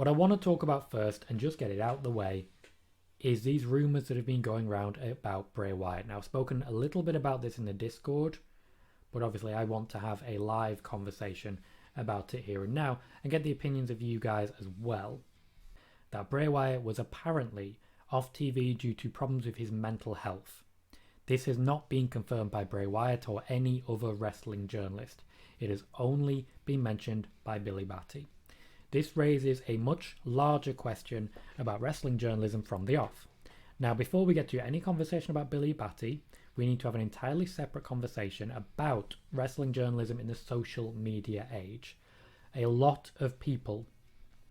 What I want to talk about first, and just get it out of the way, is these rumours that have been going around about Bray Wyatt. Now, I've spoken a little bit about this in the Discord, but obviously I want to have a live conversation about it here and now, and get the opinions of you guys as well. That Bray Wyatt was apparently off TV due to problems with his mental health. This has not been confirmed by Bray Wyatt or any other wrestling journalist. It has only been mentioned by Billy Batty. This raises a much larger question about wrestling journalism from the off. Now, before we get to any conversation about Billy Batty, we need to have an entirely separate conversation about wrestling journalism in the social media age. A lot of people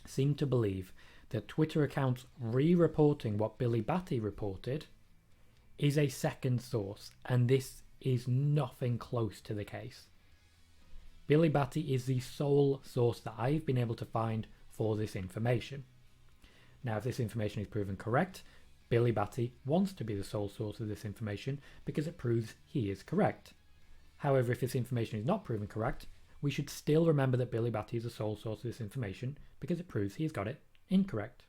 seem to believe that Twitter accounts re-reporting what Billy Batty reported is a second source, and this is nothing close to the case. Billy Batty is the sole source that I've been able to find for this information. Now, if this information is proven correct, Billy Batty wants to be the sole source of this information because it proves he is correct. However, if this information is not proven correct, we should still remember that Billy Batty is the sole source of this information because it proves he's got it incorrect.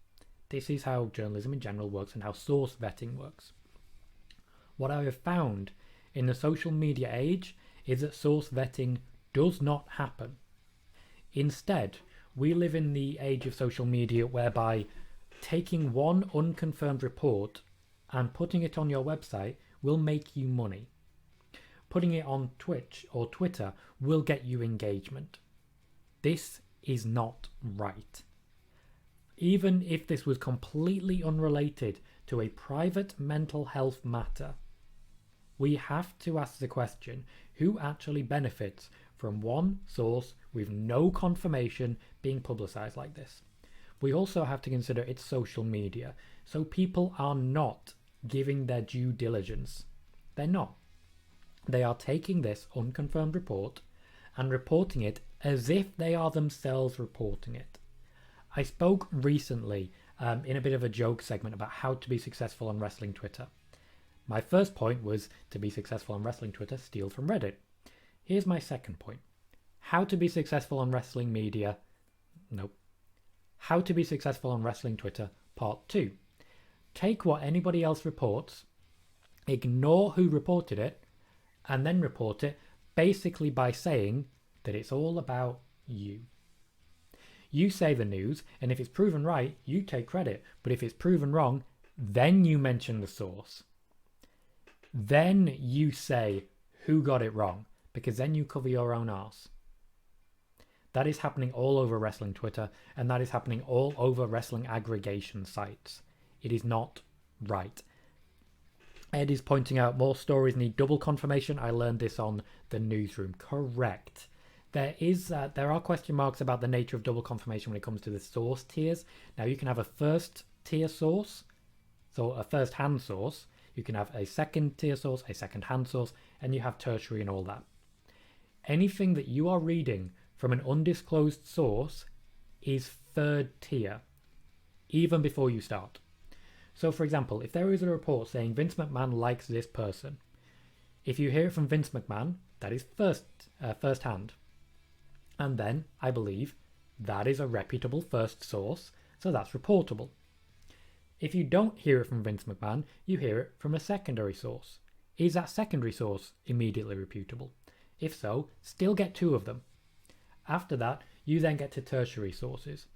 This is how journalism in general works and how source vetting works. What I have found in the social media age is that source vetting does not happen. Instead, we live in the age of social media whereby taking one unconfirmed report and putting it on your website will make you money. Putting it on Twitch or Twitter will get you engagement. This is not right. Even if this was completely unrelated to a private mental health matter, we have to ask the question, who actually benefits from one source with no confirmation being publicized like this? We also have to consider it's social media, so people are not giving their due diligence. They're not. They are taking this unconfirmed report and reporting it as if they are themselves reporting it. I spoke recently in a bit of a joke segment about how to be successful on wrestling Twitter. My first point was, to be successful on wrestling Twitter, steal from Reddit. Here's my second point. How to be successful on wrestling media. Nope. How to be successful on wrestling Twitter, part 2. Take what anybody else reports, ignore who reported it, and then report it basically by saying that it's all about you. You say the news, and if it's proven right, you take credit. But if it's proven wrong, then you mention the source. Then you say who got it wrong, because then you cover your own arse. That is happening all over wrestling Twitter, and that is happening all over wrestling aggregation sites. It is not right. Ed is pointing out more stories need double confirmation. I learned this on the newsroom. Correct. There are question marks about the nature of double confirmation when it comes to the source tiers. Now, you can have a first tier source, so a first hand source. You can have a second tier source, a second hand source, and you have tertiary and all that. Anything that you are reading from an undisclosed source is third tier, even before you start. So, for example, if there is a report saying Vince McMahon likes this person, if you hear it from Vince McMahon, that is first hand. And then, I believe, that is a reputable first source, so that's reportable. If you don't hear it from Vince McMahon, you hear it from a secondary source. Is that secondary source immediately reputable? If so, still get 2 of them. After that, you then get to tertiary sources.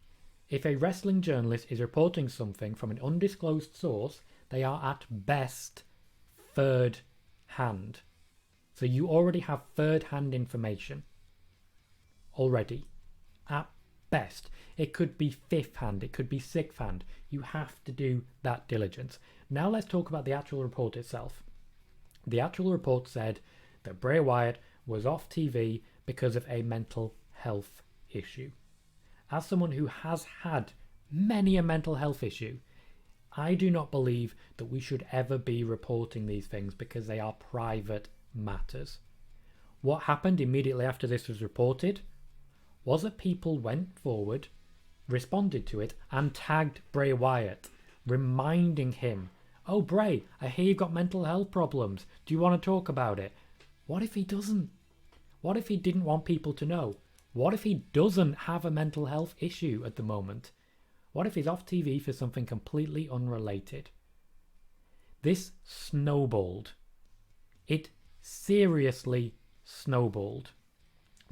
If a wrestling journalist is reporting something from an undisclosed source, they are at best third hand. So you already have third hand information. Already. At best. It could be fifth hand, it could be sixth hand. You have to do that diligence. Now let's talk about the actual report itself. The actual report said that Bray Wyatt was off TV because of a mental health issue. As someone who has had many a mental health issue, I do not believe that we should ever be reporting these things because they are private matters. What happened immediately after this was reported was that people went forward, responded to it, and tagged Bray Wyatt, reminding him, "Oh, Bray, I hear you've got mental health problems. Do you want to talk about it?" What if he doesn't? What if he didn't want people to know? What if he doesn't have a mental health issue at the moment? What if he's off TV for something completely unrelated? This snowballed. It seriously snowballed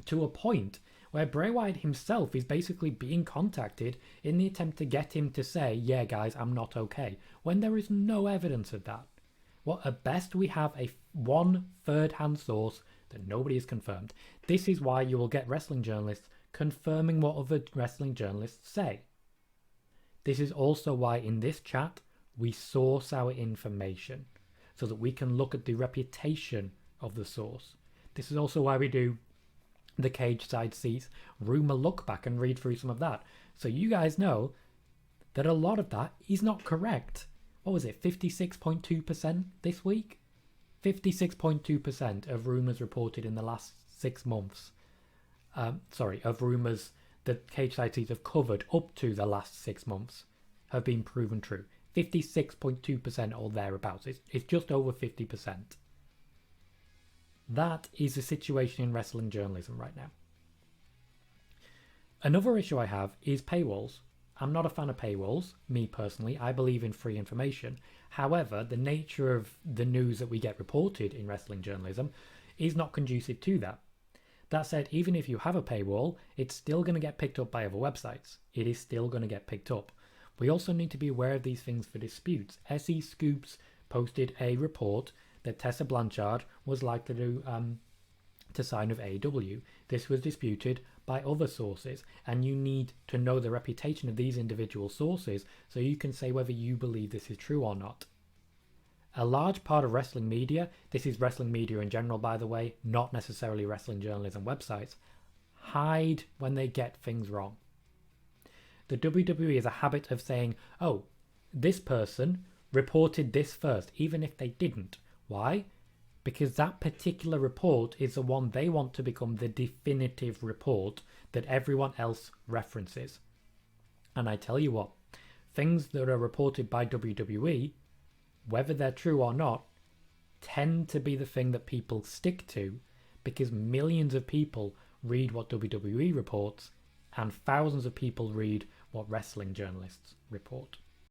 to a point where Bray Wyatt himself is basically being contacted in the attempt to get him to say, yeah guys, I'm not okay, when there is no evidence of that. Well, at best we have one third-hand source that nobody has confirmed. This is why you will get wrestling journalists confirming what other wrestling journalists say. This is also why in this chat we source our information so that we can look at the reputation of the source. This is also why we do the Cage Side Seats rumor look back and read through some of that. So you guys know that a lot of that is not correct. What was it, 56.2% this week? 56.2% of rumors reported in the last 6 months. Of rumors that Cage Side Seats have covered up to the last 6 months have been proven true. 56.2% or thereabouts. It's just over 50%. That is the situation in wrestling journalism right now. Another issue I have is paywalls. I'm not a fan of paywalls, me personally. I believe in free information. However, the nature of the news that we get reported in wrestling journalism is not conducive to that. That said, even if you have a paywall, it's still going to get picked up by other websites. It is still going to get picked up. We also need to be aware of these things for disputes. SE Scoops posted a report that Tessa Blanchard was likely to sign with AEW. This was disputed by other sources, and you need to know the reputation of these individual sources so you can say whether you believe this is true or not. A large part of wrestling media, this is wrestling media in general by the way, not necessarily wrestling journalism websites, hide when they get things wrong. The WWE has a habit of saying, oh, this person reported this first, even if they didn't. Why? Because that particular report is the one they want to become the definitive report that everyone else references. And I tell you what, things that are reported by WWE, whether they're true or not, tend to be the thing that people stick to because millions of people read what WWE reports and thousands of people read what wrestling journalists report.